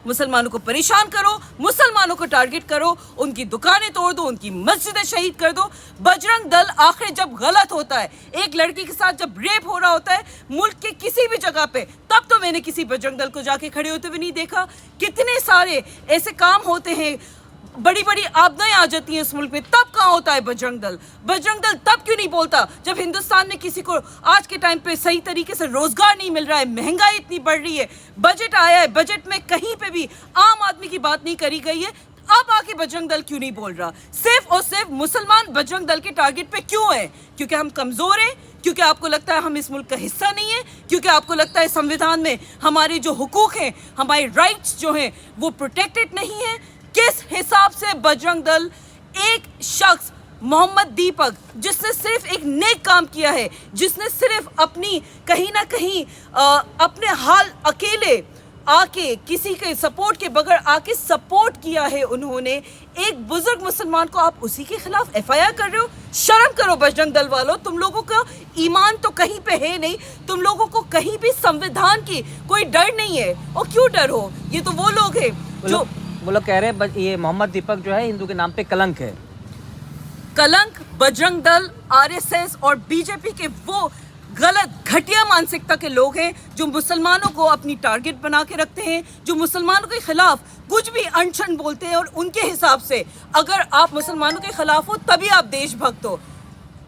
मुसलमानों को परेशान करो, मुसलमानों को टारगेट करो, उनकी दुकानें तोड़ दो, उनकी मस्जिदें शहीद कर दो। बजरंग दल आखिर जब गलत होता है, एक लड़की के साथ जब रेप हो रहा होता है मुल्क के किसी भी जगह पे, तब तो मैंने किसी बजरंग दल को जाके खड़े होते हुए नहीं देखा। कितने सारे ऐसे काम होते हैं, बड़ी बड़ी आपदाएं आ जाती हैं इस मुल्क में, तब कहाँ होता है बजरंग दल? बजरंग दल तब क्यों नहीं बोलता जब हिंदुस्तान में किसी को आज के टाइम पे सही तरीके से रोजगार नहीं मिल रहा है, महंगाई इतनी बढ़ रही है, बजट आया है, बजट में कहीं पे भी आम आदमी की बात नहीं करी गई है, अब आके बजरंग दल क्यों नहीं बोल रहा? सिर्फ और सिर्फ मुसलमान बजरंग दल के टारगेट पे क्यों है? क्योंकि हम कमजोर हैं, क्योंकि आपको लगता है हम इस मुल्क का हिस्सा नहीं है, क्योंकि आपको लगता है संविधान में हमारे जो हुकूक हैं, हमारे राइट्स जो हैं वो प्रोटेक्टेड नहीं है। किस हिसाब से बजरंग दल एक शख्स मोहम्मद दीपक, जिसने सिर्फ एक नेक काम किया है, जिसने सिर्फ अपनी कहीं ना कहीं अपने हाल अकेले आके किसी के सपोर्ट के बगैर आके सपोर्ट किया है, उन्होंने एक बुजुर्ग मुसलमान को, आप उसी के खिलाफ एफआईआर कर रहे हो? शर्म करो बजरंग दल वालों, तुम लोगों का ईमान तो कहीं पे है नहीं, तुम लोगों को कहीं भी संविधान की कोई डर नहीं है। और क्यों डर हो? ये तो वो लोग हैं जो वो लोग कह रहे हैं ये मोहम्मद दीपक जो है हिंदू के नाम पे कलंक है। कलंक बजरंग दल, आरएसएस और बीजेपी के वो गलत घटिया मानसिकता के लोग हैं जो मुसलमानों को अपनी टारगेट बना के रखते हैं, जो मुसलमानों के खिलाफ कुछ भी अनशन बोलते हैं, और उनके हिसाब से अगर आप मुसलमानों के खिलाफ हो तभी आप देशभक्त हो।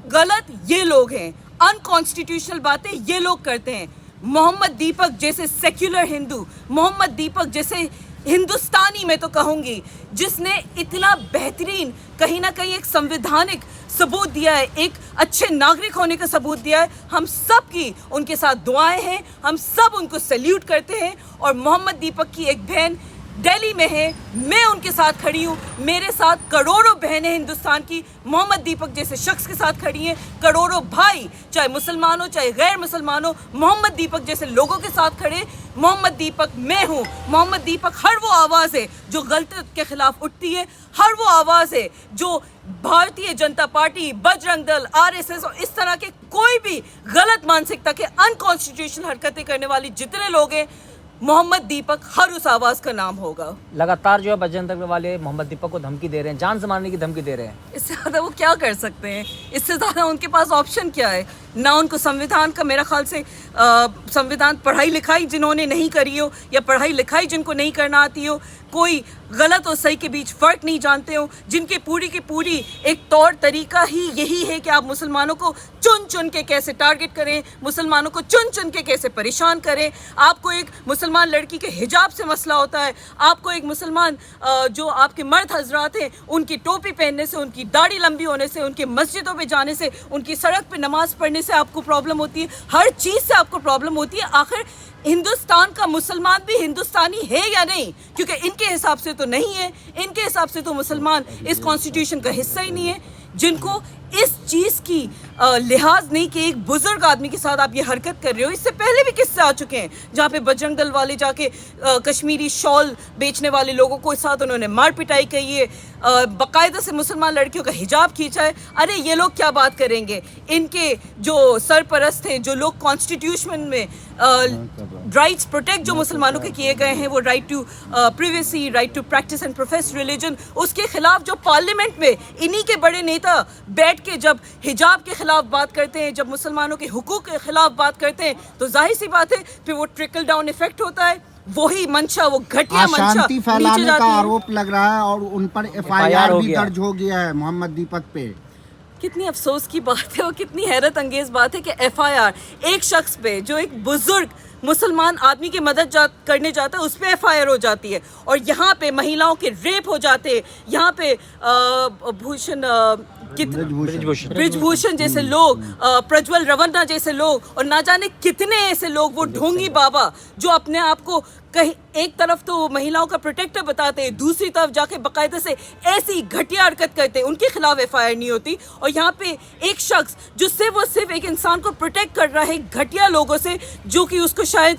गलत ये लोग हैं, अनकॉन्स्टिट्यूशनल बातें ये लोग करते हैं। मोहम्मद दीपक जैसे सेक्युलर हिंदू, मोहम्मद दीपक जैसे हिंदुस्तानी मैं तो कहूँगी, जिसने इतना बेहतरीन कहीं ना कहीं एक संवैधानिक सबूत दिया है, एक अच्छे नागरिक होने का सबूत दिया है, हम सब की उनके साथ दुआएं हैं, हम सब उनको सैल्यूट करते हैं। और मोहम्मद दीपक की एक बहन दिल्ली में है, मैं उनके साथ खड़ी हूँ, मेरे साथ करोड़ों बहनें हिंदुस्तान की मोहम्मद दीपक जैसे शख्स के साथ खड़ी हैं, करोड़ों भाई चाहे मुसलमान हो चाहे गैर मुसलमान हो, मोहम्मद दीपक जैसे लोगों के साथ खड़े। मोहम्मद दीपक मैं हूँ, मोहम्मद दीपक हर वो आवाज़ है जो गलती के खिलाफ उठती है, हर वो आवाज़ है जो भारतीय जनता पार्टी, बजरंग दल, आरएसएस और इस तरह के कोई भी गलत मानसिकता के अनकॉन्स्टिट्यूशनल हरकतें करने वाली जितने लोग हैं, मोहम्मद दीपक हर उस आवाज़ का नाम होगा। लगातार जो है बजरंग दल वाले मोहम्मद दीपक को धमकी दे रहे हैं, जान से मारने की धमकी दे रहे हैं। इससे ज़्यादा वो क्या कर सकते हैं? इससे ज़्यादा उनके पास ऑप्शन क्या है? ना उनको संविधान का, मेरा ख्याल से संविधान पढ़ाई लिखाई जिन्होंने नहीं करी हो या पढ़ाई लिखाई जिनको नहीं करना आती हो, कोई गलत और सही के बीच फ़र्क नहीं जानते हो, जिनकी पूरी की पूरी एक तौर तरीका ही यही है कि आप मुसलमानों को चुन चुन के कैसे टारगेट करें, मुसलमानों को चुन चुन के कैसे परेशान करें। आपको एक मुसलमान लड़की के हिजाब से मसला होता है, आपको एक मुसलमान जो आपके मर्द हजरात हैं उनकी टोपी पहनने से, उनकी दाढ़ी लंबी होने से, उनके मस्जिदों पे जाने से, उनकी सड़क पे नमाज़ पढ़ने से आपको प्रॉब्लम होती है, हर चीज़ से आपको प्रॉब्लम होती है। आखिर हिंदुस्तान का मुसलमान भी हिंदुस्तानी है या नहीं? क्योंकि इनके हिसाब से तो नहीं है, इनके हिसाब से तो मुसलमान इस कॉन्स्टिट्यूशन का हिस्सा ही नहीं है। जिनको इस चीज़ की लिहाज नहीं कि एक बुजुर्ग आदमी के साथ आप ये हरकत कर रहे हो। इससे पहले भी किस्से आ चुके हैं जहाँ पे बजरंग दल वाले जाके कश्मीरी शॉल बेचने वाले लोगों को साथ उन्होंने मार पिटाई की है, बाकायदा से मुसलमान लड़कियों का हिजाब खींचा है। अरे ये लोग क्या बात करेंगे? इनके जो सरपरस्त हैं, जो लोग कॉन्स्टिट्यूशन में राइट्स प्रोटेक्ट जो मुसलमानों के किए गए हैं, वो right to privacy, right to practice and profess religion, उसके खिलाफ जो पार्लियामेंट में इन्हीं के बड़े नेता बैठ के जब हिजाब के खिलाफ बात करते हैं, जब मुसलमानों के हुकूक के खिलाफ बात करते हैं, तो जाहिर सी बात है फिर वो ट्रिकल डाउन इफेक्ट होता है। वही मंशा, वो घटिया मंशा अशांति फैलाने का आरोप लग रहा है और उन पर एफआईआर भी दर्ज हो गया है मोहम्मद दीपक पे। कितनी अफसोस की बात है और कितनी हैरत अंगेज बात है कि एफआईआर एक शख्स पे, जो एक बुजुर्ग मुसलमान आदमी की मदद करने जाता है, उस पर एफआईआर हो जाती है। और यहाँ पे महिलाओं के रेप हो जाते हैं, यहाँ पे ब्रिजभूषण जैसे लोग, प्रज्वल रवन्ना जैसे लोग, और ना जाने कितने ऐसे लोग, वो ढोंगी बाबा जो अपने आप को कहीं एक तरफ तो महिलाओं का प्रोटेक्टर बताते हैं, दूसरी तरफ जाके बाकायदा से ऐसी घटिया हरकत करते हैं, उनके खिलाफ एफआईआर नहीं होती। और यहाँ पे एक शख्स जो सिर्फ एक इंसान को प्रोटेक्ट कर रहा है घटिया लोगों से, जो कि उसको शायद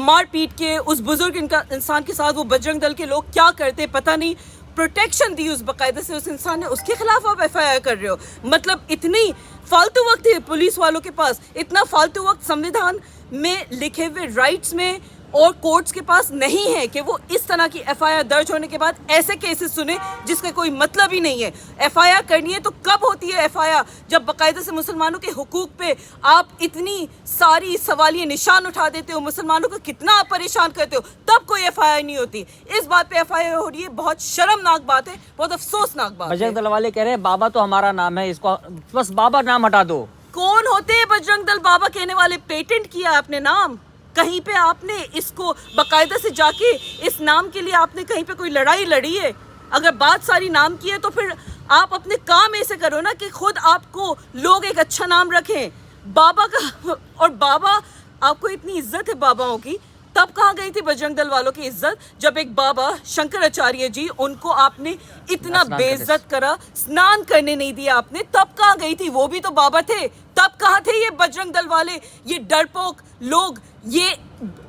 मार पीट के उस बुजुर्ग इंसान के साथ वो बजरंग दल के लोग क्या करते पता नहीं, प्रोटेक्शन दी उस बाकायदा से उस इंसान ने, उसके खिलाफ आप एफआईआर कर रहे हो। मतलब इतनी फालतू वक्त है पुलिस वालों के पास, इतना फालतू वक्त संविधान में लिखे हुए राइट्स में और कोर्ट्स के पास नहीं है कि वो इस तरह की एफआईआर दर्ज होने के बाद ऐसे केसेस सुने जिसका कोई मतलब ही नहीं है। एफआईआर करनी है तो कब होती है एफआईआर? जब बाकायदा से मुसलमानों के हुकूक पे आप इतनी सारी सवालिया निशान उठा देते हो, मुसलमानों को कितना आप परेशान करते हो, तब कोई एफआईआर नहीं होती। इस बात पे एफआईआर हो रही है, बहुत शर्मनाक बात है, बहुत अफसोसनाक बात है। बजरंग दल वाले कह रहे हैं बाबा तो हमारा नाम है, इसको बस बाबा नाम हटा दो। कौन होते हैं बजरंग दल बाबा कहने वाले? पेटेंट किया आपने नाम, कहीं पे आपने इसको बाकायदा से जाके इस नाम के लिए आपने कहीं पे कोई लड़ाई लड़ी है? अगर बात सारी नाम की है तो फिर आप अपने काम ऐसे करो ना कि खुद आपको लोग एक अच्छा नाम रखें। बाबा का, और बाबा, आपको इतनी इज्जत है बाबाओं की, तब कहाँ गई थी बजरंग दल वालों की इज्जत जब एक बाबा शंकराचार्य जी, उनको आपने इतना बेइज्जत करा, स्नान करने नहीं दिया आपने, तब कहाँ गई थी? वो भी तो बाबा थे, तब कहाँ थे ये बजरंग दल वाले, ये डरपोक लोग, ये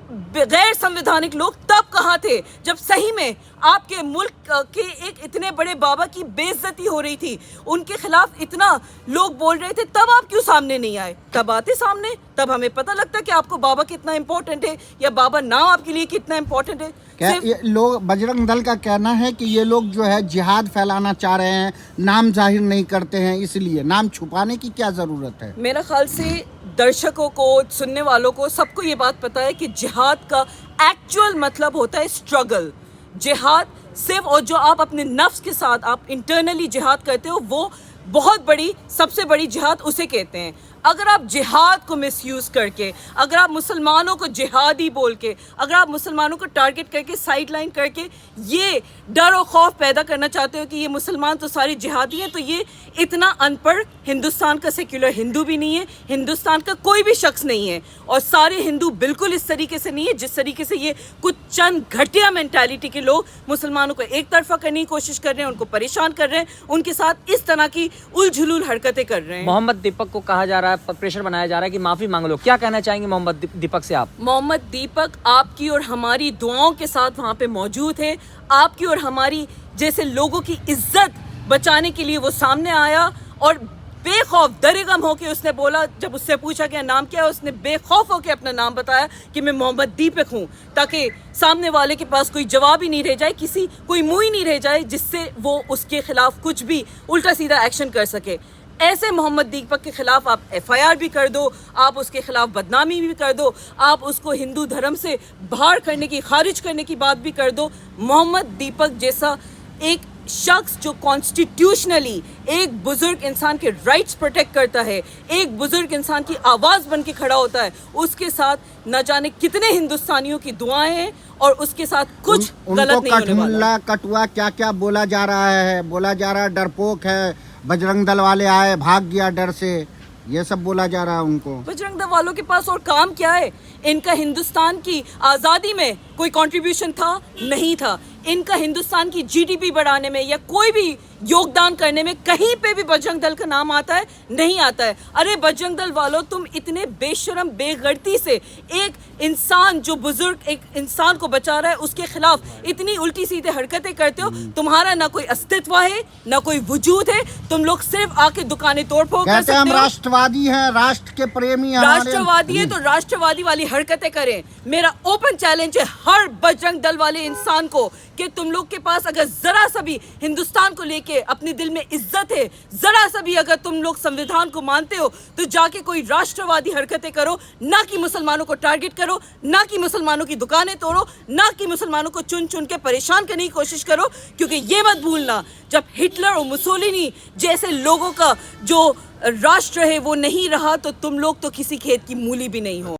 गैर संवैधानिक लोग तब कहाँ थे जब सही में आपके मुल्क के एक इतने बड़े बाबा की बेइज्जती हो रही थी, उनके खिलाफ इतना लोग बोल रहे थे, तब आप क्यों सामने नहीं आए? तब आते सामने, तब हमें पता लगता कि आपको बाबा कितना इंपॉर्टेंट है या बाबा नाम आपके लिए कितना इंपॉर्टेंट है। क्या ये लोग, बजरंग दल का कहना है कि ये लोग जो है जिहाद फैलाना चाह रहे हैं, नाम जाहिर नहीं करते हैं, इसलिए नाम छुपाने की क्या जरूरत है? मेरा ख्याल से दर्शकों को, सुनने वालों को, सबको ये बात पता है कि जिहाद का एक्चुअल मतलब होता है स्ट्रगल। जिहाद सिर्फ, और जो आप अपने नफ्स के साथ आप इंटरनली जिहाद करते हो, वो बहुत बड़ी, सबसे बड़ी जिहाद उसे कहते हैं। अगर आप जिहाद को मिसयूज़ करके, अगर आप मुसलमानों को जिहादी बोल के, अगर आप मुसलमानों को टारगेट करके, साइड लाइन करके ये डर और खौफ पैदा करना चाहते हो कि ये मुसलमान तो सारे जिहादी हैं, तो ये इतना अनपढ़ हिंदुस्तान का सेक्युलर हिंदू भी नहीं है, हिंदुस्तान का कोई भी शख्स नहीं है, और सारे हिंदू बिल्कुल इस तरीके से नहीं है जिस तरीके से ये कुछ चंद घटिया मेंटालिटी के लोग मुसलमानों को एक तरफा करने की कोशिश कर रहे हैं, उनको परेशान कर रहे हैं, उनके साथ इस तरह की उलझुलुल हरकतें कर रहे हैं। मोहम्मद दीपक को कहा जा रहा है, प्रेशर बनाया जा रहा है कि माफी मांग लो, क्या कहना चाहेंगे मोहम्मद दीपक से आप? मोहम्मद दीपक आपकी और हमारी दुआओं के साथ वहाँ पे मौजूद है, आपकी और हमारी जैसे लोगों की इज्जत बचाने के लिए वो सामने आया और बेखौफ दरेगम होके उसने बोला, जब उससे पूछा गया नाम क्या है, उसने बेखौफ होके अपना नाम बताया कि मैं मोहम्मद दीपक हूँ, ताकि सामने वाले के पास कोई जवाब ही नहीं रह जाए, कोई मुंह ही नहीं रह जाए जिससे वो उसके खिलाफ कुछ भी उल्टा सीधा एक्शन कर सके। ऐसे मोहम्मद दीपक के खिलाफ आप एफआईआर भी कर दो, आप उसके खिलाफ बदनामी भी कर दो, आप उसको हिंदू धर्म से बाहर करने की, खारिज करने की बात भी कर दो। मोहम्मद दीपक जैसा एक शख्स जो कॉन्स्टिट्यूशनली एक बुजुर्ग इंसान के राइट्स प्रोटेक्ट करता है, एक बुजुर्ग इंसान की आवाज़ बन के खड़ा होता है, उसके साथ न जाने कितने हिंदुस्तानियों की दुआएं हैं और उसके साथ कुछ गलत नहीं होने वाला। कटुआ क्या क्या बोला जा रहा है, बोला जा रहा है डरपोक है, बजरंग दल वाले आए भाग गया डर से, ये सब बोला जा रहा है उनको। बजरंग दल वालों के पास और काम क्या है? इनका हिंदुस्तान की आज़ादी में कोई कंट्रीब्यूशन था? नहीं था। इनका हिंदुस्तान की जीडीपी बढ़ाने में या कोई भी योगदान करने में कहीं पे भी बजरंग दल का नाम आता है? नहीं आता है। अरे बजरंग दल वालों, तुम इतने बेशरम बेगर्ती से एक इंसान, जो बुजुर्ग एक इंसान को बचा रहा है, उसके खिलाफ इतनी उल्टी सीधे हरकतें करते हो। तुम्हारा ना कोई अस्तित्व है, ना कोई वजूद है, तुम लोग सिर्फ आके दुकानें तोड़ फोड़ कर सकते हो। हम राष्ट्रवादी हैं, राष्ट्र के प्रेमी, राष्ट्रवादी है तो राष्ट्रवादी वाली हरकतें करें। मेरा ओपन चैलेंज है हर बजरंग दल वाले इंसान को कि तुम लोग के पास अगर जरा सा भी हिंदुस्तान को लेके अपने दिल में इज्जत है, जरा सा भी अगर तुम लोग संविधान को मानते हो, तो जाके कोई राष्ट्रवादी हरकतें करो, ना कि मुसलमानों को टारगेट करो, ना कि मुसलमानों की दुकानें तोड़ो, ना कि मुसलमानों को चुन चुन के परेशान करने की कोशिश करो। क्योंकि ये मत भूलना, जब हिटलर और मुसोलिनी जैसे लोगों का जो राष्ट्र है वो नहीं रहा, तो तुम लोग तो किसी खेत की मूली भी नहीं हो।